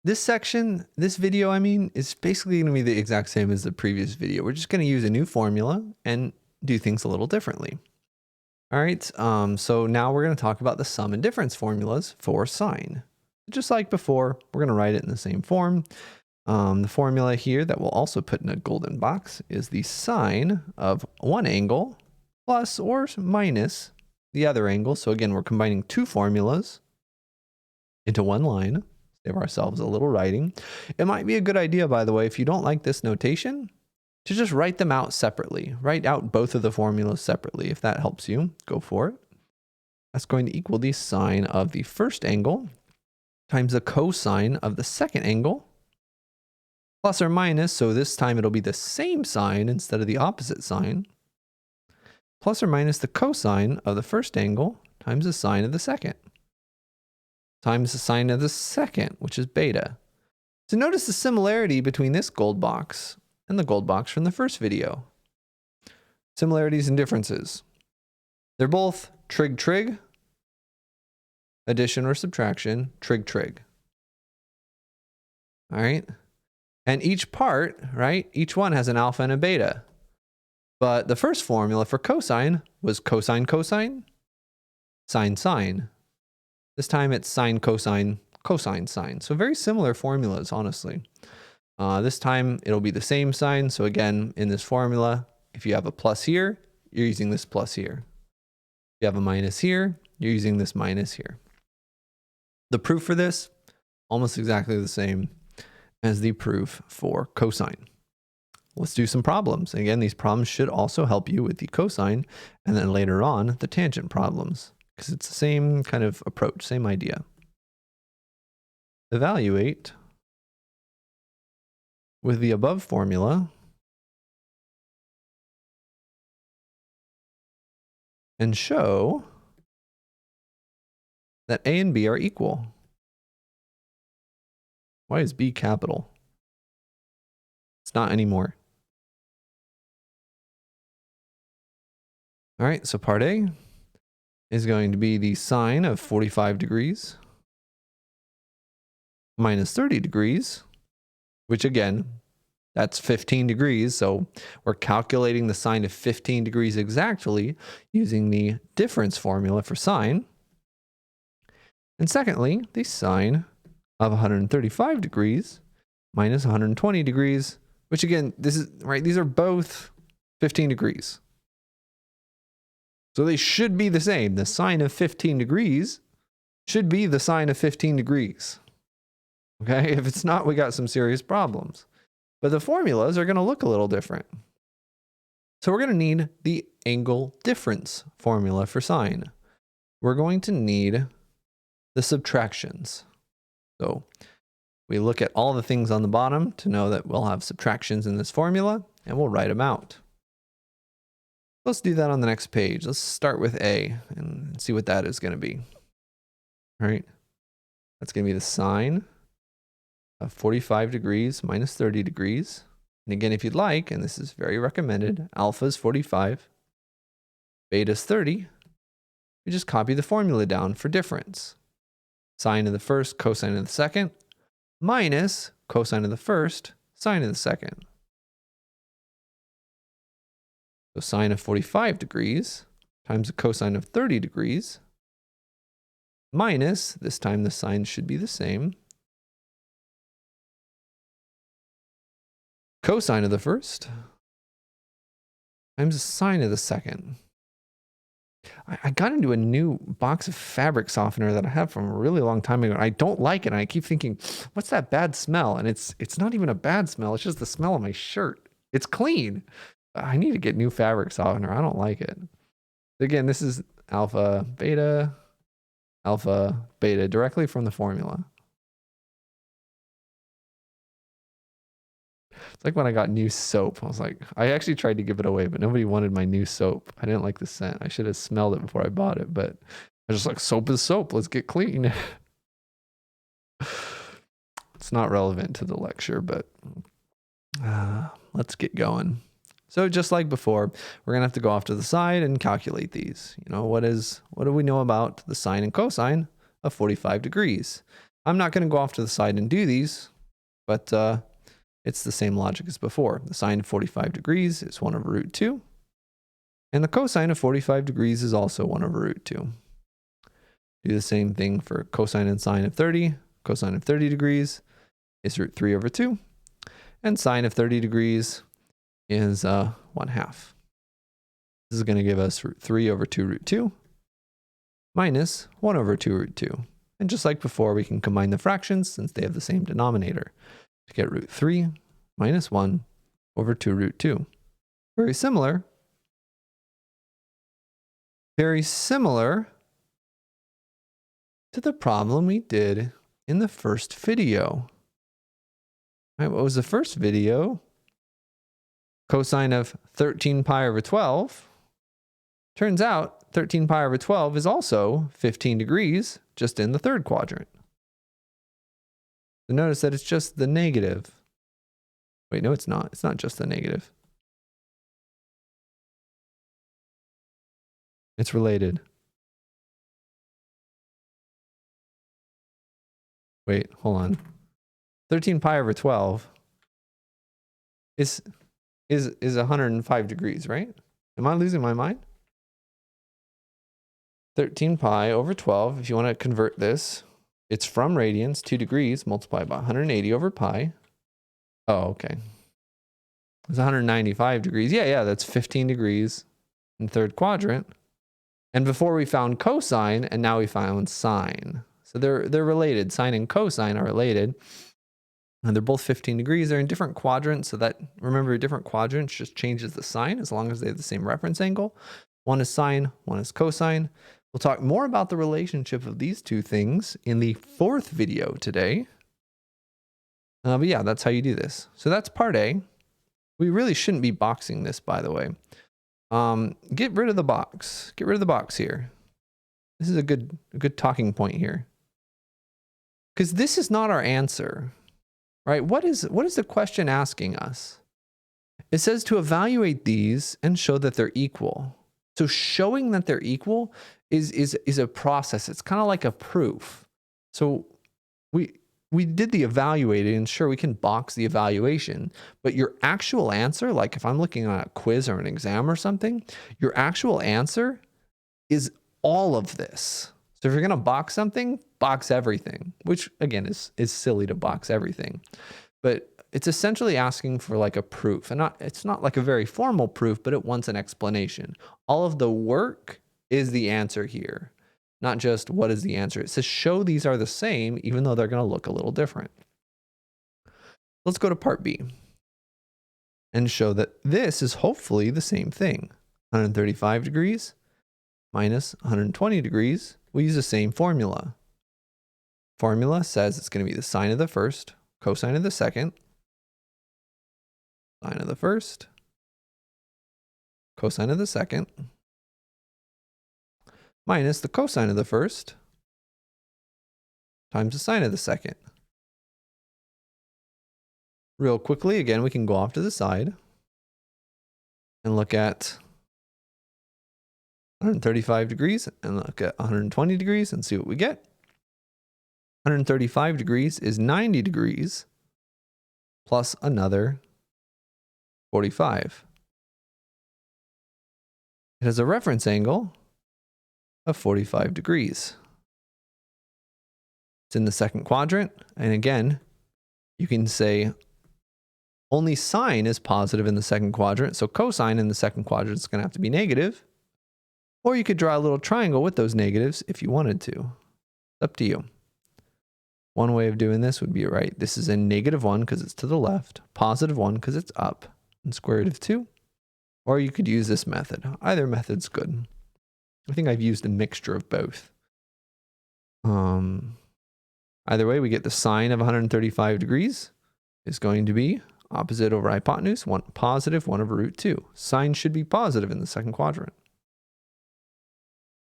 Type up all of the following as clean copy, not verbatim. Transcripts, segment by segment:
This section, this video, I mean, is basically going to be the exact same as the previous video. We're just going to use a new formula and do things a little differently. All right, so now we're going to talk about the sum and difference formulas for sine. Just like before, we're going to write it in the same form. The formula here that we'll also put in a golden box is the sine of one angle plus or minus the other angle. So again, we're combining two formulas into one line. Save ourselves a little writing. It might be a good idea, by the way, if you don't like this notation, to just write them out separately. Write out both of the formulas separately. If that helps you, go for it. That's going to equal the sine of the first angle times the cosine of the second angle, plus or minus, so this time it'll be the same sign instead of the opposite sign, plus or minus the cosine of the first angle times the sine of the second, times the sine of the second, which is beta. So notice the similarity between this gold box and the gold box from the first video. Similarities and differences. They're both trig, addition or subtraction, trig. All right. And each part, right, each one has an alpha and a beta. But the first formula for cosine was cosine, sine. This time it's sine, cosine, sine. So very similar formulas, honestly. This time it'll be the same sign. So again, in this formula, if you have a plus here, you're using this plus here. If you have a minus here, you're using this minus here. The proof for this, almost exactly the same as the proof for cosine. Let's do some problems. Again, these problems should also help you with the cosine and then later on the tangent problems, because it's the same kind of approach, same idea. Evaluate with the above formula and show that A and B are equal. Why is B capital? It's not anymore. All right, so part A is going to be the sine of 45 degrees minus 30 degrees, which again, that's 15 degrees. So we're calculating the sine of 15 degrees exactly using the difference formula for sine. And secondly, the sine of 135 degrees minus 120 degrees, which again, this is right. These are both 15 degrees. So they should be the same. The sine of 15 degrees should be the sine of 15 degrees. Okay, if it's not, we got some serious problems. But the formulas are going to look a little different. So we're going to need the angle difference formula for sine. We're going to need the subtractions. So we look at all the things on the bottom to know that we'll have subtractions in this formula, and we'll write them out. Let's do that on the next page. Let's start with A and see what that is going to be. All right, that's going to be the sine of 45 degrees minus 30 degrees. And again, if you'd like, and this is very recommended, alpha is 45, beta is 30. We just copy the formula down for difference. Sine of the first, cosine of the second, minus cosine of the first, sine of the second. So sine of 45 degrees times the cosine of 30 degrees, minus, this time the signs should be the same, cosine of the first times the sine of the second. I got into a new box of fabric softener that I have from a really long time ago. And I don't like it. And I keep thinking, what's that bad smell? And it's not even a bad smell. It's just the smell of my shirt. It's clean. I need to get new fabric softener. I don't like it. Again, this is alpha, beta, directly from the formula. It's like when I got new soap. I was like, I actually tried to give it away, but nobody wanted my new soap. I didn't like the scent. I should have smelled it before I bought it, but I was just like, soap is soap. Let's get clean. It's not relevant to the lecture, but let's get going. So just like before, we're gonna have to go off to the side and calculate these. You know, what do we know about the sine and cosine of 45 degrees? I'm not going to go off to the side and do these, but it's the same logic as before. The sine of 45 degrees is 1 over root 2. And the cosine of 45 degrees is also 1 over root 2. Do the same thing for cosine and sine of 30. Cosine of 30 degrees is root 3 over 2. And sine of 30 degrees is 1/2. This is going to give us root 3 over 2 root 2 minus 1 over 2 root 2. And just like before, we can combine the fractions since they have the same denominator to get root 3 minus 1 over 2 root 2. Very similar. Very similar to the problem we did in the first video. All right, what was the first video? Cosine of 13 pi over 12. Turns out 13 pi over 12 is also 15 degrees, just in the third quadrant. So notice that it's just the negative. Wait, no, it's not. It's not just the negative. It's related. Wait, hold on. 13 pi over 12 is 105 degrees, right? Am I losing my mind? 13 pi over 12, if you want to convert this, it's from radians, 2 degrees, multiplied by 180 over pi. Oh, okay. It's 195 degrees. Yeah, that's 15 degrees in third quadrant. And before we found cosine, and now we found sine. So they're related. Sine and cosine are related. And they're both 15 degrees. They're in different quadrants, so that, remember, different quadrants just changes the sign as long as they have the same reference angle. One is sine, one is cosine. We'll talk more about the relationship of these two things in the fourth video today. But yeah, that's how you do this. So that's part A. We really shouldn't be boxing this, by the way. Get rid of the box. Get rid of the box here. This is a good talking point here. Because this is not our answer, right? What is the question asking us? It says to evaluate these and show that they're equal. So showing that they're equal is a process. It's kind of like a proof. So we did the evaluating, and sure, we can box the evaluation, but your actual answer, like if I'm looking at a quiz or an exam or something, your actual answer is all of this. So if you're going to box something, box everything, which again is silly to box everything, but it's essentially asking for like a proof, and it's not like a very formal proof, but it wants an explanation. All of the work is the answer here, not just what is the answer. It says show these are the same, even though they're going to look a little different. Let's go to part B and show that this is hopefully the same thing. 135 degrees minus 120 degrees. We use the same formula. Formula says it's going to be the sine of the first, cosine of the second, sine of the first, cosine of the second, minus the cosine of the first times the sine of the second. Real quickly, again, we can go off to the side and look at 135 degrees and look at 120 degrees and see what we get. 135 degrees is 90 degrees plus another 45. It has a reference angle of 45 degrees. It's in the second quadrant. And again, you can say only sine is positive in the second quadrant. So cosine in the second quadrant is going to have to be negative. Or you could draw a little triangle with those negatives if you wanted to. It's up to you. One way of doing this would be, right, this is a -1 because it's to the left, +1 because it's up, and square root of 2. Or you could use this method. Either method's good. I think I've used a mixture of both. Either way, we get the sine of 135 degrees is going to be opposite over hypotenuse, positive 1 over root 2. Sine should be positive in the second quadrant.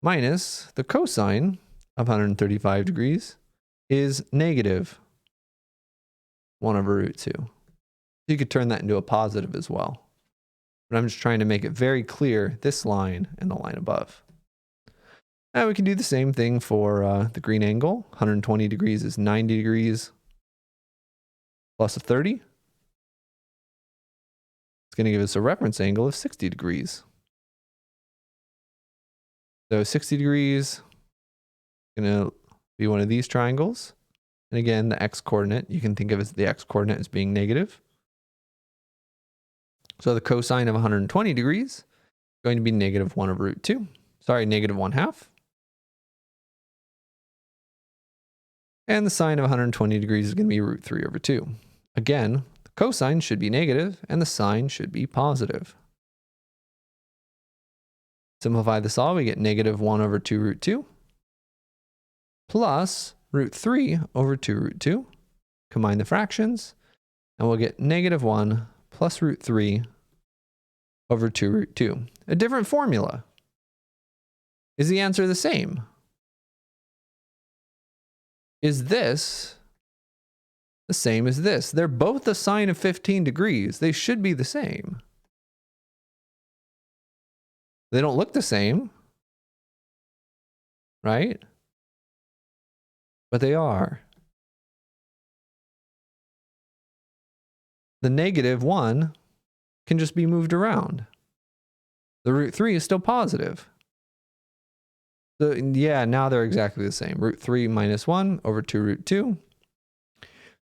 Minus the cosine of 135 degrees is negative 1 over root 2. You could turn that into a positive as well. But I'm just trying to make it very clear, this line and the line above. Now we can do the same thing for the green angle. 120 degrees is 90 degrees plus a 30. It's going to give us a reference angle of 60 degrees. So 60 degrees is going to be one of these triangles. And again, the x-coordinate, you can think of as the x-coordinate as being negative. So the cosine of 120 degrees is going to be negative 1 over root 2. Sorry, negative 1/2. And the sine of 120 degrees is going to be root 3 over 2. Again, the cosine should be negative and the sine should be positive. Simplify this all, we get negative 1 over 2 root 2 plus root 3 over 2 root 2. Combine the fractions and we'll get negative 1 plus root 3 over 2 root 2. A different formula. Is the answer the same? Is this the same as this? They're both the sine of 15 degrees. They should be the same. They don't look the same, right? But they are. The negative 1 can just be moved around. The root 3 is still positive. So yeah, now they're exactly the same. Root 3 minus 1 over 2 root 2.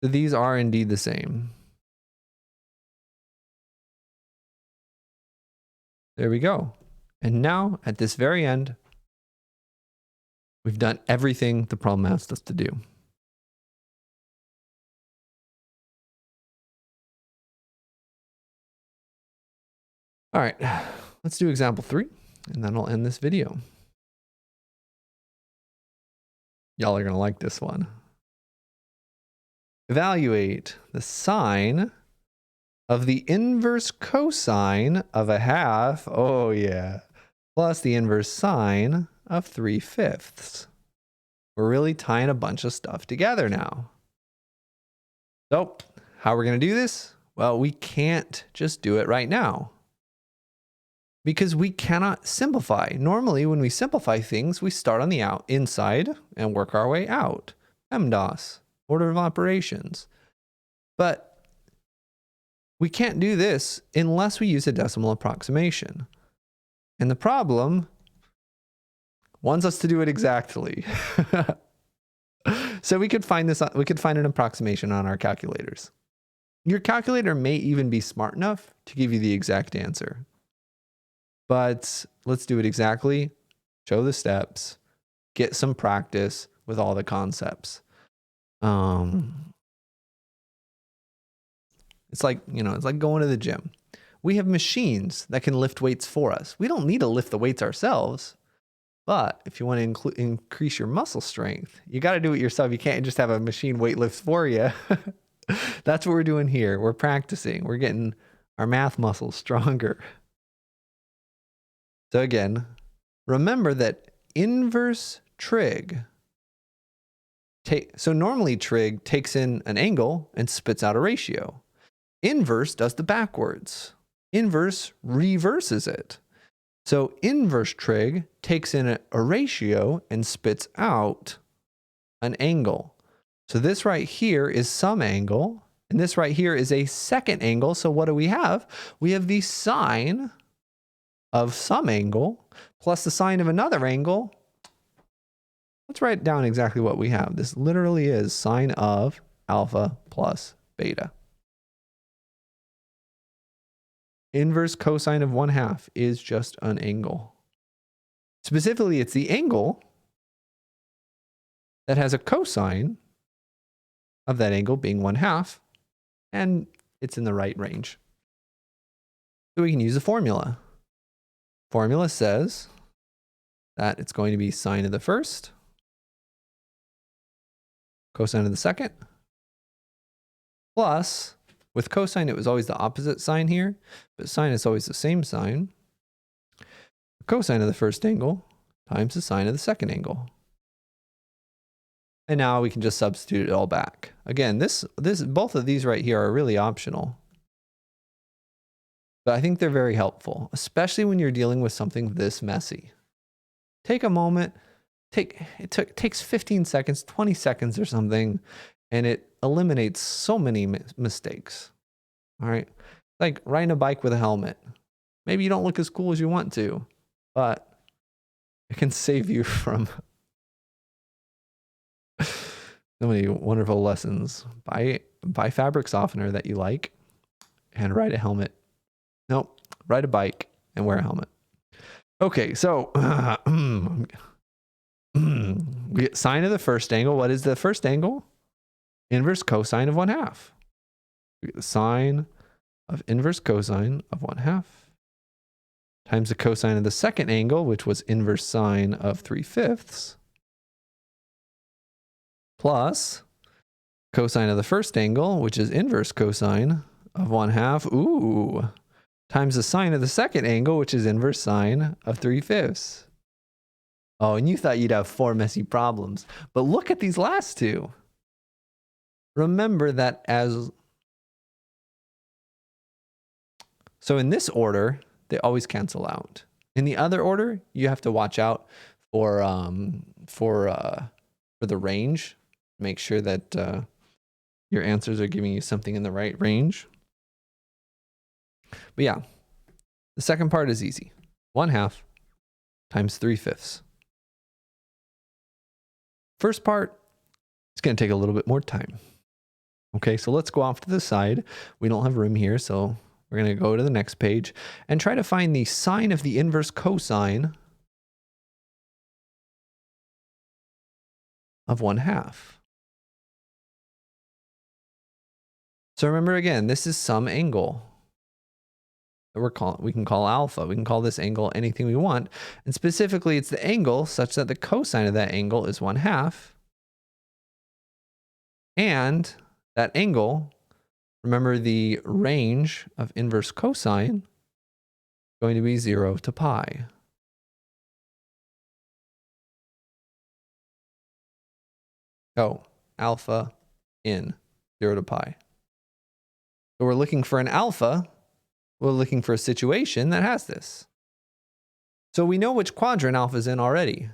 So these are indeed the same. There we go. And now at this very end, we've done everything the problem asked us to do. All right, let's do example 3, and then I'll end this video. Y'all are going to like this one. Evaluate the sine of the inverse cosine of 1/2, oh yeah, plus the inverse sine of 3/5. We're really tying a bunch of stuff together now. So, how are we going to do this? Well, we can't just do it right now, because we cannot simplify. Normally, when we simplify things, we start on the inside and work our way out. PEMDAS, order of operations. But we can't do this unless we use a decimal approximation. And the problem wants us to do it exactly. So we could find an approximation on our calculators. Your calculator may even be smart enough to give you the exact answer. But let's do it exactly, show the steps, get some practice with all the concepts. It's like, it's like going to the gym. We have machines that can lift weights for us. We don't need to lift the weights ourselves. But if you want to increase your muscle strength, you got to do it yourself. You can't just have a machine weight lift for you. That's what we're doing here. We're practicing. We're getting our math muscles stronger. So again, remember that inverse trig, so normally trig takes in an angle and spits out a ratio. Inverse does the backwards. Inverse reverses it. So inverse trig takes in a ratio and spits out an angle. So this right here is some angle, and this right here is a second angle. So what do we have? We have the sine of some angle plus the sine of another angle. Let's write down exactly what we have. This literally is sine of alpha plus beta. Inverse cosine of 1/2 is just an angle. Specifically, it's the angle that has a cosine of that angle being 1/2, and it's in the right range. So we can use a formula. Formula says that it's going to be sine of the first, cosine of the second, plus, with cosine, it was always the opposite sign here, but sine is always the same sign. Cosine of the first angle times the sine of the second angle. And now we can just substitute it all back. Again, both of these right here are really optional. But I think they're very helpful, especially when you're dealing with something this messy. Take a moment, takes 15 seconds, 20 seconds or something, and it eliminates so many mistakes. All right. Like riding a bike with a helmet. Maybe you don't look as cool as you want to, but it can save you from so many wonderful lessons. Buy fabric softener that you like and ride a helmet. Nope, ride a bike and wear a helmet. Okay, so we get sine of the first angle. What is the first angle? Inverse cosine of 1/2. We get the sine of inverse cosine of 1/2 times the cosine of the second angle, which was inverse sine of 3/5, plus cosine of the first angle, which is inverse cosine of 1/2. Ooh, times the sine of the second angle, which is inverse sine of 3/5. Oh, and you thought you'd have 4 messy problems, but look at these last two. Remember that so in this order, they always cancel out. In the other order, you have to watch out for the range. Make sure that your answers are giving you something in the right range. But yeah, the second part is easy. 1/2 times 3/5. First part, it's going to take a little bit more time. Okay, so let's go off to the side. We don't have room here, so we're going to go to the next page and try to find the sine of the inverse cosine of 1/2. So remember again, this is some angle that we can call alpha. We can call this angle anything we want. And specifically, it's the angle such that the cosine of that angle is 1/2. And that angle, remember the range of inverse cosine, going to be 0 to pi. Oh, alpha in 0 to pi. So we're looking for an alpha. We're looking for a situation that has this. So we know which quadrant alpha is in already.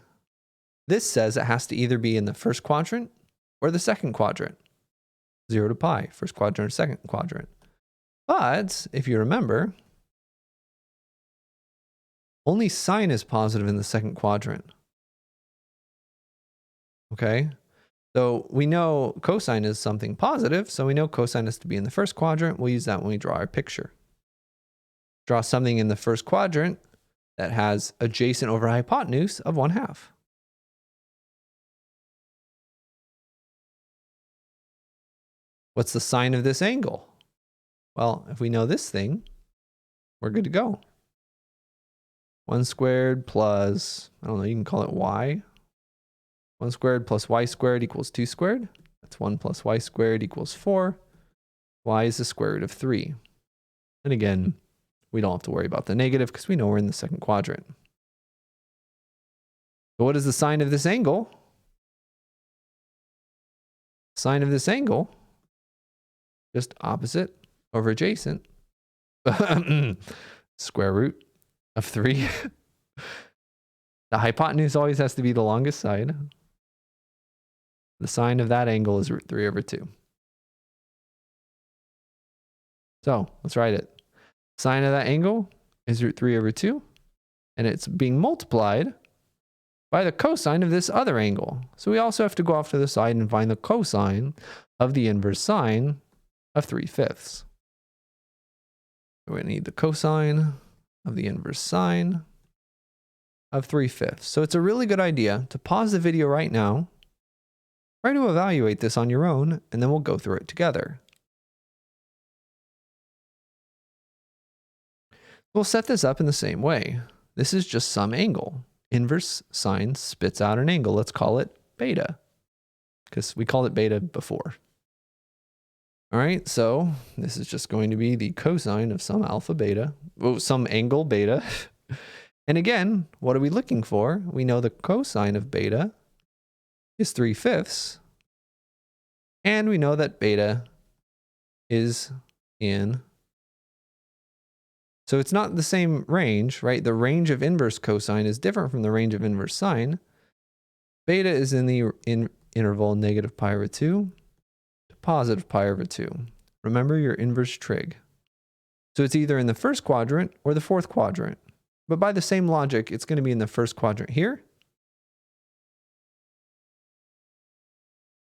This says it has to either be in the first quadrant or the second quadrant. 0 to pi, first quadrant or second quadrant. But if you remember, only sine is positive in the second quadrant. Okay? So we know cosine is something positive, so we know cosine has to be in the first quadrant. We'll use that when we draw our picture. Draw something in the first quadrant that has adjacent over hypotenuse of 1/2. What's the sine of this angle? Well, if we know this thing, we're good to go. 1 squared plus, I don't know, you can call it y. 1 squared plus y squared equals 2 squared. That's 1 plus y squared equals 4. Y is the square root of 3. And again, we don't have to worry about the negative because we know we're in the second quadrant. So what is the sine of this angle? Sine of this angle, just opposite over adjacent, square root of 3. The hypotenuse always has to be the longest side. The sine of that angle is root 3 over 2. So let's write it. Sine of that angle is root 3 over 2. And it's being multiplied by the cosine of this other angle. So we also have to go off to the side and find the cosine of the inverse sine of 3/5. We're going to need the cosine of the inverse sine of 3/5. So it's a really good idea to pause the video right now, try to evaluate this on your own, and then we'll go through it together. We'll set this up in the same way. This is just some angle. Inverse sine spits out an angle. Let's call it beta, because we called it beta before. All right, so this is just going to be the cosine of some alpha beta, some angle beta. And again, what are we looking for? We know the cosine of beta is 3/5. And we know that beta is in. So it's not the same range, right? The range of inverse cosine is different from the range of inverse sine. Beta is in the interval negative pi over 2 to positive pi over 2. Remember your inverse trig. So it's either in the first quadrant or the fourth quadrant. But by the same logic, it's going to be in the first quadrant here,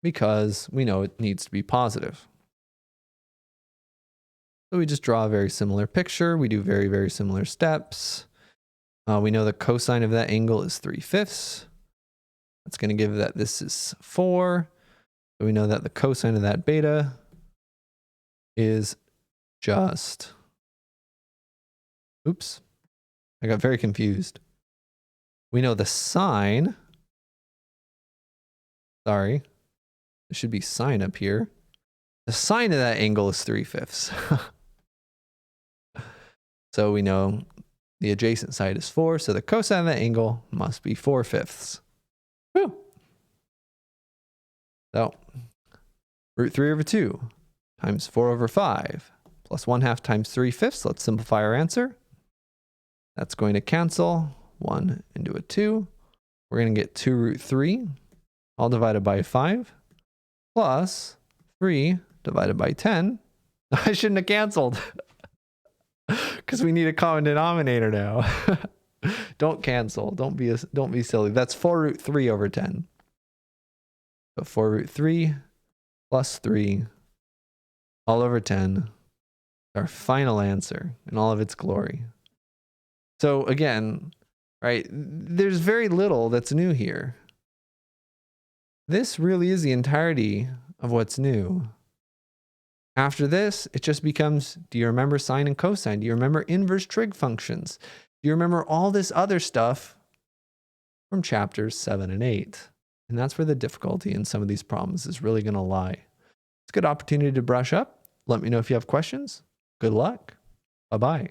because we know it needs to be positive. So we just draw a very similar picture. We do very, very similar steps. We know the cosine of that angle is 3/5. That's going to give that this is 4. So we know that the cosine of that beta is just, oops, I got very confused. We know the sine, sorry, there should be sine up here. The sine of that angle is 3/5. So we know the adjacent side is 4, so the cosine of that angle must be 4/5. Woo! So, root 3 over 2 times 4 over 5 plus 1/2 times 3/5. Let's simplify our answer. That's going to cancel 1 into a 2. We're going to get 2 root 3 all divided by 5 plus 3 divided by 10. I shouldn't have canceled because we need a common denominator now. Don't cancel. Don't be silly. That's 4 root 3 over 10. So 4 root 3 plus 3 all over 10. Our final answer in all of its glory. So again, right, there's very little that's new here. This really is the entirety of what's new. After this, it just becomes, do you remember sine and cosine? Do you remember inverse trig functions? Do you remember all this other stuff from chapters 7 and 8? And that's where the difficulty in some of these problems is really going to lie. It's a good opportunity to brush up. Let me know if you have questions. Good luck. Bye-bye.